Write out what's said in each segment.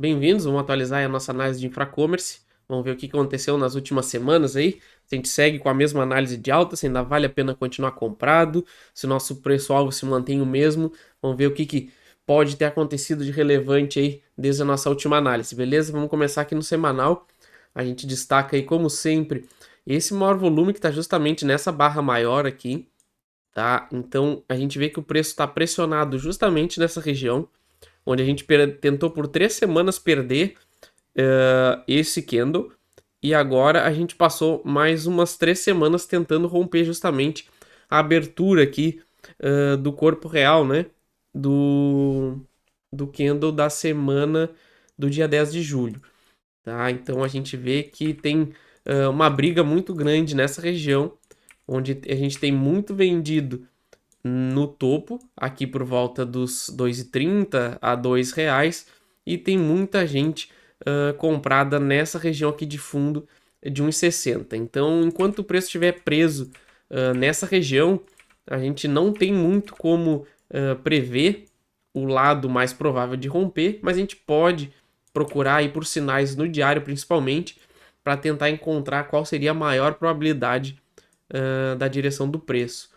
Bem-vindos, vamos atualizar aí a nossa análise de Infracommerce. Vamos ver o que aconteceu nas últimas semanas aí. Se a gente segue com a mesma análise de alta, se ainda vale a pena continuar comprado, se o nosso preço-alvo se mantém o mesmo. Vamos ver o que pode ter acontecido de relevante aí desde a nossa última análise, beleza? Vamos começar aqui no semanal. A gente destaca aí, como sempre, esse maior volume que está justamente nessa barra maior aqui, tá? Então a gente vê que o preço está pressionado justamente nessa região, onde a gente tentou por 3 semanas perder esse candle, e agora a gente passou mais umas 3 semanas tentando romper justamente a abertura aqui do corpo real, né? Do candle da semana do dia 10 de julho. Tá? Então a gente vê que tem uma briga muito grande nessa região, onde a gente tem muito vendido no topo, aqui por volta dos 2,30 a R$ 2, e tem muita gente comprada nessa região aqui de fundo de 1,60. Então, enquanto o preço estiver preso nessa região, a gente não tem muito como prever o lado mais provável de romper, mas a gente pode procurar aí por sinais no diário, principalmente, para tentar encontrar qual seria a maior probabilidade da direção do preço.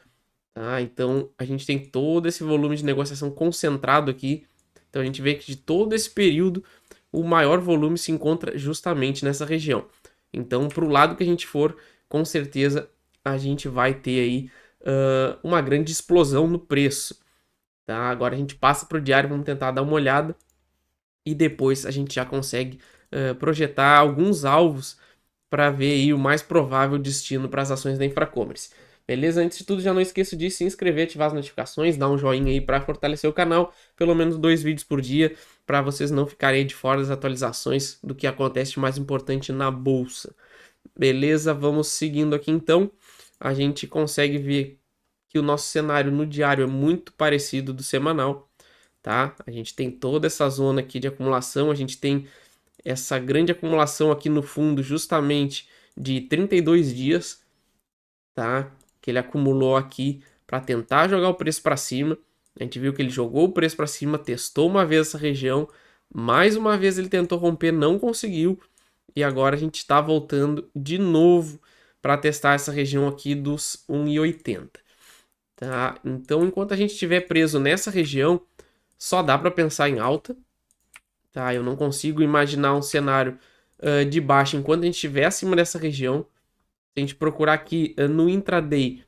Tá? Então a gente tem todo esse volume de negociação concentrado aqui. Então a gente vê que de todo esse período, o maior volume se encontra justamente nessa região. Então, para o lado que a gente for, com certeza a gente vai ter aí uma grande explosão no preço. Tá? Agora a gente passa para o diário, vamos tentar dar uma olhada e depois a gente já consegue projetar alguns alvos para ver aí o mais provável destino para as ações da Infracommerce. Beleza? Antes de tudo, já não esqueça de se inscrever, ativar as notificações, dar um joinha aí para fortalecer o canal, pelo menos 2 vídeos por dia, para vocês não ficarem de fora das atualizações do que acontece de mais importante na bolsa. Beleza? Vamos seguindo aqui então. A gente consegue ver que o nosso cenário no diário é muito parecido do semanal, tá? A gente tem toda essa zona aqui de acumulação, a gente tem essa grande acumulação aqui no fundo justamente de 32 dias, tá? Que ele acumulou aqui para tentar jogar o preço para cima. A gente viu que ele jogou o preço para cima, testou uma vez essa região, mais uma vez ele tentou romper, não conseguiu, e agora a gente está voltando de novo para testar essa região aqui dos 1,80, tá? Então, enquanto a gente estiver preso nessa região, só dá para pensar em alta, tá? Eu não consigo imaginar um cenário de baixa enquanto a gente estiver acima dessa região. Se a gente procurar aqui no intraday,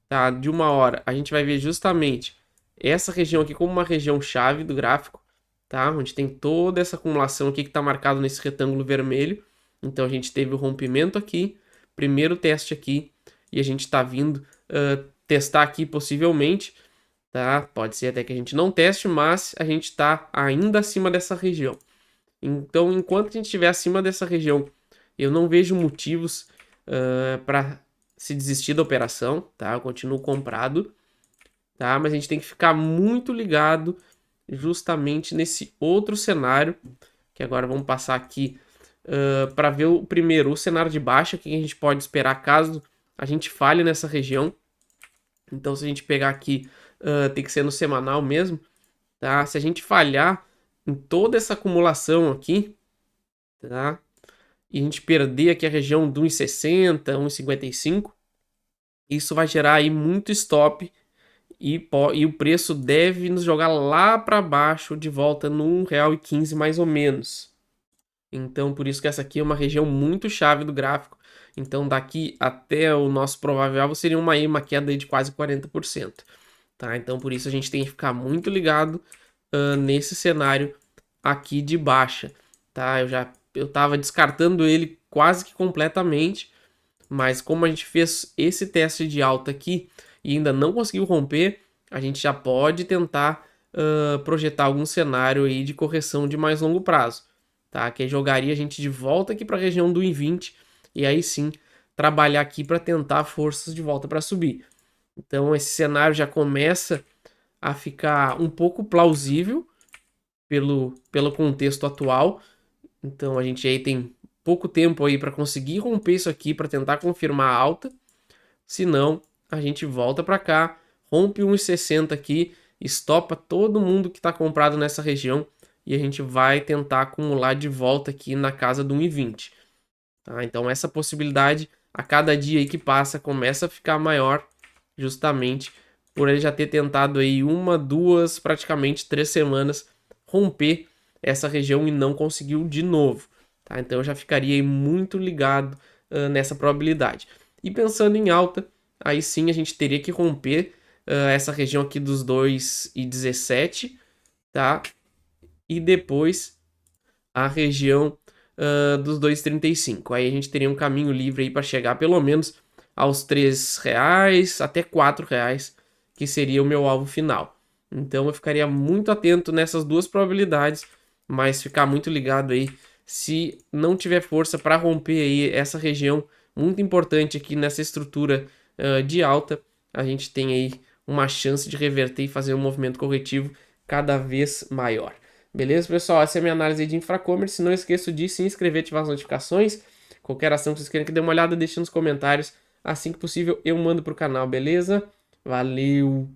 tá, de 1 hora, a gente vai ver justamente essa região aqui como uma região chave do gráfico, tá? Onde tem toda essa acumulação aqui que está marcado nesse retângulo vermelho. Então a gente teve o rompimento aqui, primeiro teste aqui, e a gente está vindo testar aqui possivelmente, tá? Pode ser até que a gente não teste, mas a gente está ainda acima dessa região. Então, enquanto a gente estiver acima dessa região, eu não vejo motivos para se desistir da operação, tá? Eu continuo comprado, tá? Mas a gente tem que ficar muito ligado justamente nesse outro cenário, que agora vamos passar aqui para ver o primeiro, o cenário de baixa, que a gente pode esperar caso a gente falhe nessa região. Então, se a gente pegar aqui, tem que ser no semanal mesmo, tá? Se a gente falhar em toda essa acumulação aqui, tá? E a gente perder aqui a região do 1,60, 1,55, isso vai gerar aí muito stop e o preço deve nos jogar lá para baixo de volta no R$ 1,15 mais ou menos. Então, por isso que essa aqui é uma região muito chave do gráfico. Então, daqui até o nosso provável alvo seria uma queda de quase 40%. Tá? Então, por isso a gente tem que ficar muito ligado nesse cenário aqui de baixa. Tá? Eu estava descartando ele quase que completamente, mas como a gente fez esse teste de alta aqui e ainda não conseguiu romper, a gente já pode tentar projetar algum cenário aí de correção de mais longo prazo, tá? Que jogaria a gente de volta aqui para a região do 1,20 e aí sim trabalhar aqui para tentar forças de volta para subir. Então esse cenário já começa a ficar um pouco plausível pelo contexto atual. Então a gente aí tem pouco tempo aí para conseguir romper isso aqui para tentar confirmar a alta. Se não, a gente volta para cá, rompe 1,60 aqui, estopa todo mundo que está comprado nessa região e a gente vai tentar acumular de volta aqui na casa do 1,20. Tá? Então essa possibilidade a cada dia aí que passa começa a ficar maior, justamente por ele já ter tentado aí 1, 2, praticamente 3 semanas romper essa região e não conseguiu de novo. Tá? Então eu já ficaria aí muito ligado nessa probabilidade. E pensando em alta, aí sim a gente teria que romper essa região aqui dos 2,17, tá? E depois a região dos 2,35. Aí a gente teria um caminho livre aí para chegar pelo menos aos R$ 3 até R$ 4, que seria o meu alvo final. Então eu ficaria muito atento nessas duas probabilidades, mas ficar muito ligado aí se não tiver força para romper aí essa região muito importante aqui nessa estrutura de alta, a gente tem aí uma chance de reverter e fazer um movimento corretivo cada vez maior. Beleza, pessoal? Essa é a minha análise de Infracommerce. Não esqueça de se inscrever e ativar as notificações. Qualquer ação que vocês queiram que dê uma olhada, deixe nos comentários. Assim que possível, eu mando para o canal, beleza? Valeu!